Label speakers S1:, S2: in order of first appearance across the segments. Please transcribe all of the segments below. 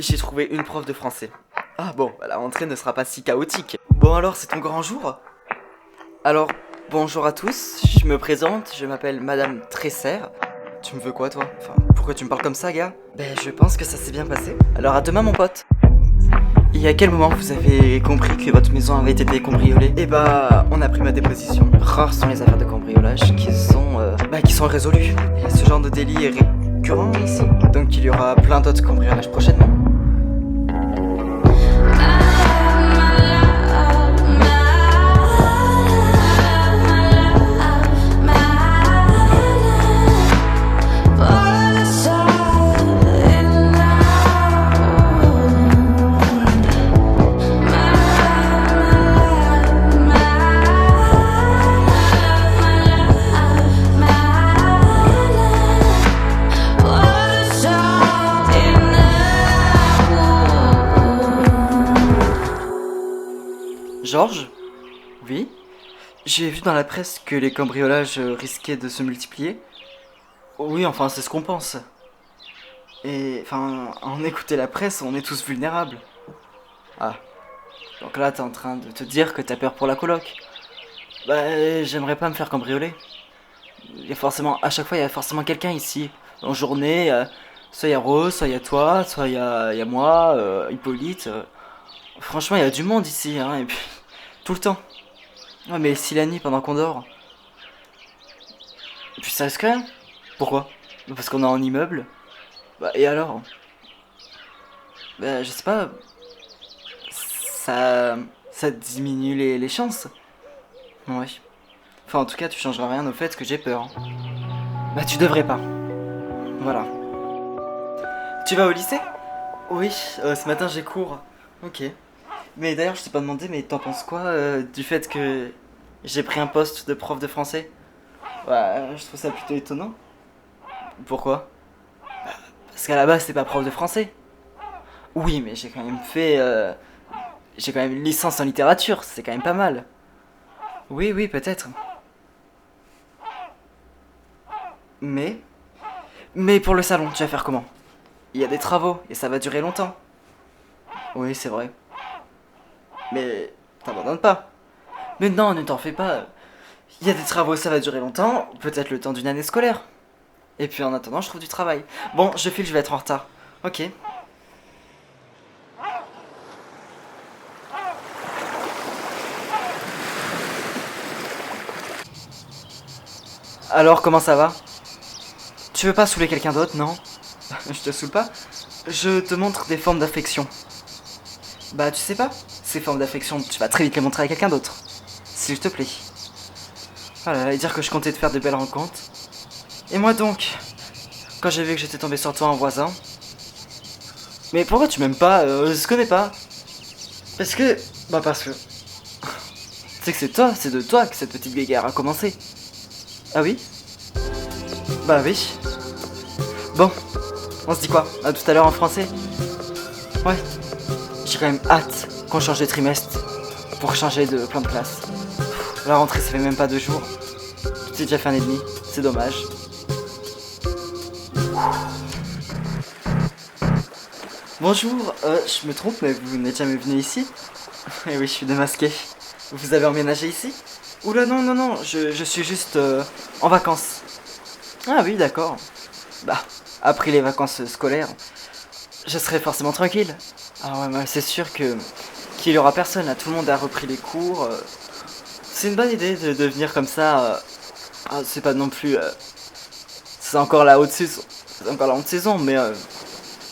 S1: J'ai trouvé une prof de français. Ah bon, bah, la rentrée ne sera pas si chaotique. Bon alors, c'est ton grand jour? Alors, bonjour à tous, je me présente, je m'appelle Madame Tresser. Tu me veux quoi toi? Enfin, pourquoi tu me parles comme ça, gars? Ben, je pense que ça s'est bien passé. Alors à demain, mon pote. Et à quel moment vous avez compris que votre maison avait été cambriolée? Eh bah, on a pris ma déposition. Rares sont les affaires de cambriolage qui sont résolues. Et ce genre de délit est récurrent ici. Donc il y aura plein d'autres cambriolages prochainement. Georges? Oui? J'ai vu dans la presse que les cambriolages risquaient de se multiplier. Oui, enfin, c'est ce qu'on pense. Et, enfin, en écouter la presse, on est tous vulnérables. Ah, donc là, t'es en train de te dire que t'as peur pour la coloc. Bah, j'aimerais pas me faire cambrioler. Il y a forcément, à chaque fois, il y a forcément quelqu'un ici. En journée, soit il y a Rose, soit il y a toi, soit il y a moi, Hippolyte. Franchement, il y a du monde ici, hein, et puis, tout le temps. Ouais, mais si la nuit, pendant qu'on dort. Et puis ça risque rien. Pourquoi? Parce qu'on est en immeuble. Bah, et alors? Bah, je sais pas. Ça. Ça diminue les chances. Ouais. Enfin, en tout cas, tu changeras rien au fait que j'ai peur. Bah, tu devrais pas. Voilà. Tu vas au lycée? Oui, ce matin j'ai cours. Ok. Mais d'ailleurs, je t'ai pas demandé, mais t'en penses quoi du fait que j'ai pris un poste de prof de français? Ouais, je trouve ça plutôt étonnant. Pourquoi? Parce qu'à la base, c'est pas prof de français. Oui, mais j'ai quand même fait. J'ai quand même une licence en littérature, c'est quand même pas mal. Oui, oui, peut-être. Mais. Mais pour le salon, tu vas faire comment? Il y a des travaux et ça va durer longtemps. Oui, c'est vrai. Mais. T'abandonnes pas. Mais non, ne t'en fais pas. Il y a des travaux, ça va durer longtemps, peut-être le temps d'une année scolaire. Et puis en attendant, je trouve du travail. Bon, je file, je vais être en retard. Ok. Alors, comment ça va? Tu veux pas saouler quelqu'un d'autre, non? Je te saoule pas? Je te montre des formes d'affection. Bah, tu sais pas? Ces formes d'affection, tu vas très vite les montrer à quelqu'un d'autre. S'il te plaît. Voilà, et dire que je comptais te faire de belles rencontres. Et moi donc, quand j'ai vu que j'étais tombé sur toi en voisin. Mais pourquoi tu m'aimes pas? Je se connais pas. Parce que. Bah, parce que. C'est que c'est toi, c'est de toi que cette petite guéguerre a commencé. Ah oui? Bah oui. Bon, on se dit quoi? À tout à l'heure en français? Ouais. J'ai quand même hâte qu'on change de trimestre pour changer de plan de classe. La rentrée, ça fait même pas 2 jours. J'ai déjà fait 1 an et demi, c'est dommage. Bonjour, je me trompe, mais vous n'êtes jamais venu ici? Eh oui, je suis démasqué. Vous avez emménagé ici? Oula, non, non, non, je suis juste en vacances. Ah oui, d'accord. Bah, après les vacances scolaires, je serai forcément tranquille. Ah ouais, mais c'est sûr que qu'il y aura personne là, tout le monde a repris les cours. C'est une bonne idée de venir comme ça. Ah, c'est pas non plus. C'est encore la haute saison. C'est encore la haute saison, mais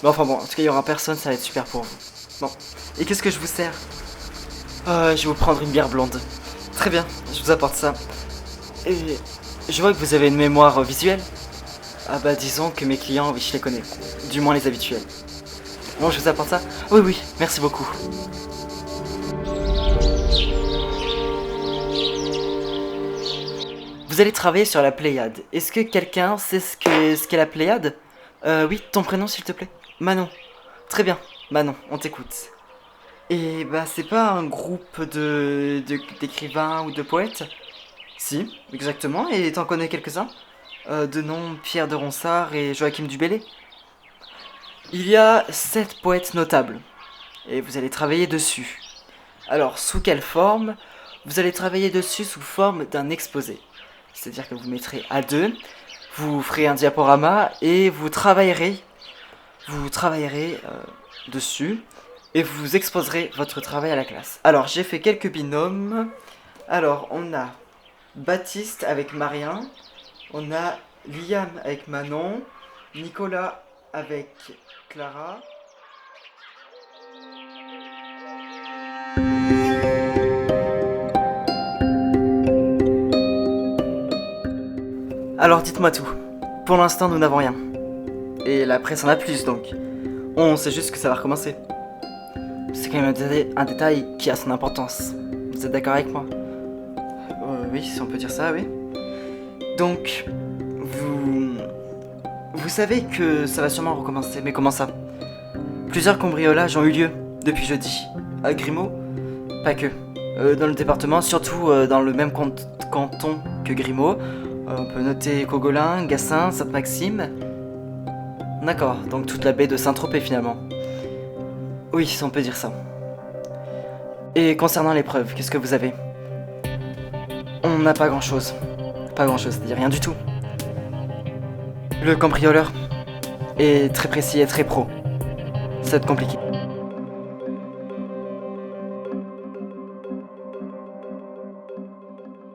S1: enfin bon, en tout cas, il y aura personne, ça va être super pour vous. Bon, et qu'est-ce que je vous sers? Je vais vous prendre une bière blonde. Très bien, je vous apporte ça. Et je vois que vous avez une mémoire visuelle. Ah bah disons que mes clients, oui, je les connais. Du moins les habituels. Bon, je vous apporte ça? Oui, oui, merci beaucoup. Vous allez travailler sur la Pléiade. Est-ce que quelqu'un sait ce qu'est la Pléiade? Oui, ton prénom s'il te plaît. Manon. Très bien, Manon, on t'écoute. Et bah c'est pas un groupe d'écrivains ou de poètes? Si, exactement, et t'en connais quelques-uns? De nom Pierre de Ronsard et Joachim du Bellay. Il y a 7 poètes notables, et vous allez travailler dessus. Alors, sous quelle forme? Vous allez travailler dessus sous forme d'un exposé. C'est-à-dire que vous mettrez à deux, vous ferez un diaporama et vous travaillerez dessus et vous exposerez votre travail à la classe. Alors, j'ai fait quelques binômes. Alors, on a Baptiste avec Marien, on a Liam avec Manon, Nicolas avec Clara. Alors dites-moi tout. Pour l'instant, nous n'avons rien. Et la presse en a plus donc. On sait juste que ça va recommencer. C'est quand même un détail qui a son importance. Vous êtes d'accord avec moi? Oui, si on peut dire ça, oui. Donc, vous savez que ça va sûrement recommencer, mais comment ça? Plusieurs cambriolages ont eu lieu depuis jeudi. À Grimaud? Pas que. Dans le département, surtout dans le même canton que Grimaud. On peut noter Cogolin, Gassin, Sainte-Maxime. D'accord, donc toute la baie de Saint-Tropez finalement. Oui, on peut dire ça. Et concernant les preuves, qu'est-ce que vous avez? On n'a pas grand-chose. Pas grand-chose, c'est-à-dire rien du tout. Le cambrioleur est très précis et très pro. Ça va être compliqué.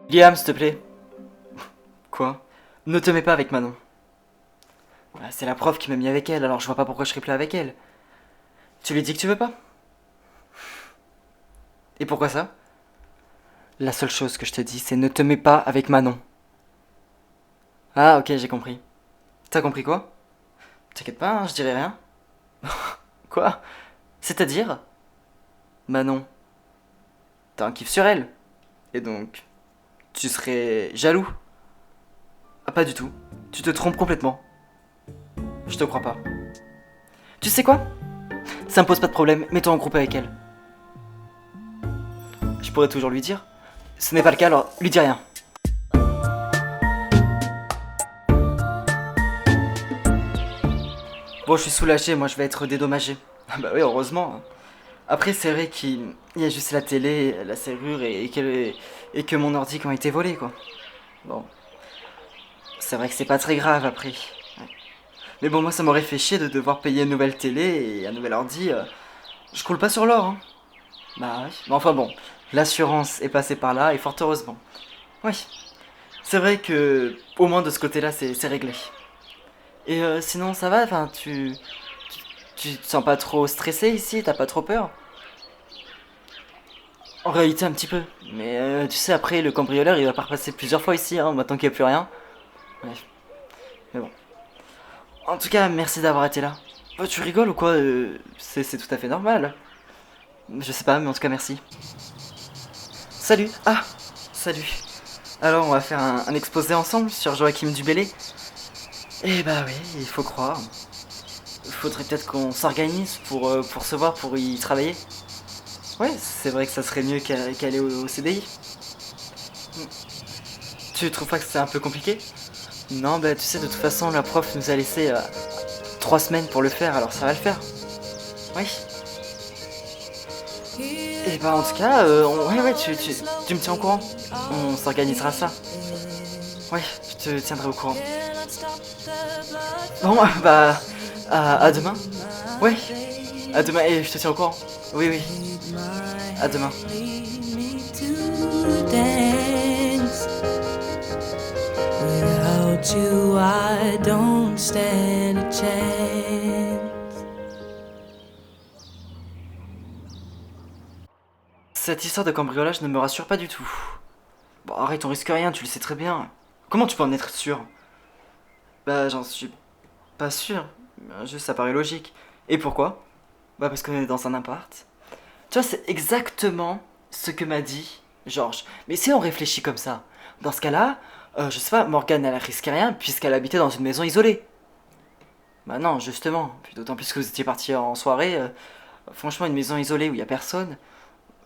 S1: Liam, s'il te plaît. Quoi? Ne te mets pas avec Manon. C'est la prof qui m'a mis avec elle, alors je vois pas pourquoi je serais plus avec elle. Tu lui dis que tu veux pas? Et pourquoi ça? La seule chose que je te dis, c'est ne te mets pas avec Manon. Ah, ok, j'ai compris. T'as compris quoi? T'inquiète pas, hein, je dirai rien. Quoi? C'est-à-dire? Manon, t'as un kiff sur elle. Et donc, tu serais jaloux? Ah, pas du tout. Tu te trompes complètement. Je te crois pas. Tu sais quoi? Ça me pose pas de problème, mets-toi en groupe avec elle. Je pourrais toujours lui dire. Ce n'est pas le cas, alors lui dis rien. Bon, je suis soulagé, moi je vais être dédommagé. Ah bah oui, heureusement. Après, c'est vrai qu'il y a juste la télé, la serrure et que mon ordi qui ont été volés, quoi. Bon, c'est vrai que c'est pas très grave après. Ouais. Mais bon, moi ça m'aurait fait chier de devoir payer une nouvelle télé et un nouvel ordi. Je coule pas sur l'or, hein. Bah oui. Mais enfin bon, l'assurance est passée par là et fort heureusement. Oui, c'est vrai que au moins de ce côté-là, c'est réglé. Et sinon, ça va? Enfin, tu te sens pas trop stressé ici? T'as pas trop peur? En réalité, un petit peu. Mais tu sais, après, le cambrioleur, il va pas repasser plusieurs fois ici, hein, maintenant qu'il n'y a plus rien. Bref, mais bon. En tout cas, merci d'avoir été là. Tu rigoles ou quoi? C'est tout à fait normal. Je sais pas, mais en tout cas, merci. Salut! Ah! Salut! Alors, on va faire un exposé ensemble sur Joachim Dubélé. Eh bah oui, il faut croire. Faudrait peut-être qu'on s'organise pour se voir, pour y travailler. Ouais, c'est vrai que ça serait mieux qu'aller au CDI. Tu trouves pas que c'est un peu compliqué? Non, bah tu sais, de toute façon, la prof nous a laissé 3 semaines pour le faire, alors ça va le faire. Oui. Et bah en tout cas, ouais, tu me tiens au courant. On s'organisera ça. Ouais, je te tiendrai au courant. Bon, bah, à demain. Ouais, à demain, et je te tiens au courant. Oui, oui, à demain. Without you, I don't stand a chance. Cette histoire de cambriolage ne me rassure pas du tout. Bon, arrête, on risque rien, tu le sais très bien. Comment tu peux en être sûr? Bah, j'en suis pas sûr. Juste, ça paraît logique. Et pourquoi? Bah, parce qu'on est dans un appart. Tu vois, c'est exactement ce que m'a dit Georges. Mais si on réfléchit comme ça, dans ce cas-là, je sais pas, Morgane, elle risque rien puisqu'elle habitait dans une maison isolée. Bah non, justement. Puis d'autant plus que vous étiez partis en soirée. Franchement, une maison isolée où il y a personne,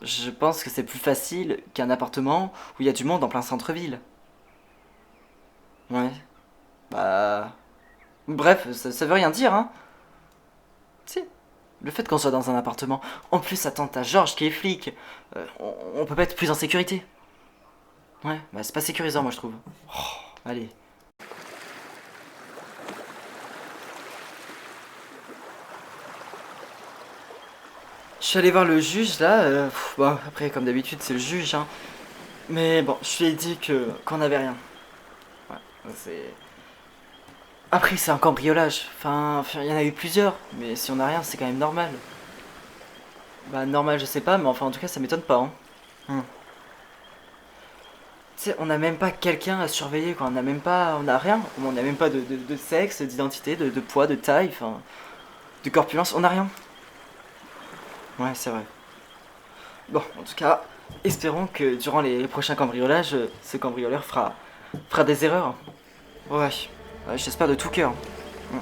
S1: je pense que c'est plus facile qu'un appartement où il y a du monde en plein centre-ville. Ouais. Bah... Bref, ça veut rien dire, hein. Si, le fait qu'on soit dans un appartement, en plus attends, t'as Georges qui est flic, on peut pas être plus en sécurité. Ouais, bah c'est pas sécurisant moi je trouve. Oh, allez. Je suis allé voir le juge là, bon après comme d'habitude c'est le juge hein. Mais bon, je lui ai dit qu'on avait rien. Ouais, c'est... Après c'est un cambriolage, enfin il y en a eu plusieurs, mais si on a rien c'est quand même normal. Bah normal je sais pas, mais enfin en tout cas ça m'étonne pas hein. Tu sais, on n'a même pas quelqu'un à surveiller quoi, on n'a même pas, on a rien, on n'a même pas de sexe, d'identité, de poids, de taille, enfin, de corpulence, on n'a rien. Ouais c'est vrai. Bon, en tout cas, espérons que durant les prochains cambriolages, ce cambrioleur fera des erreurs. Ouais, ouais, j'espère de tout cœur. Mm.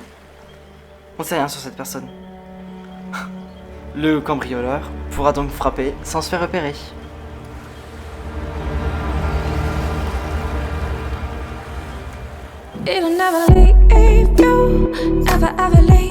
S1: On sait rien sur cette personne. Le cambrioleur pourra donc frapper sans se faire repérer.
S2: It'll never leave you, ever, ever leave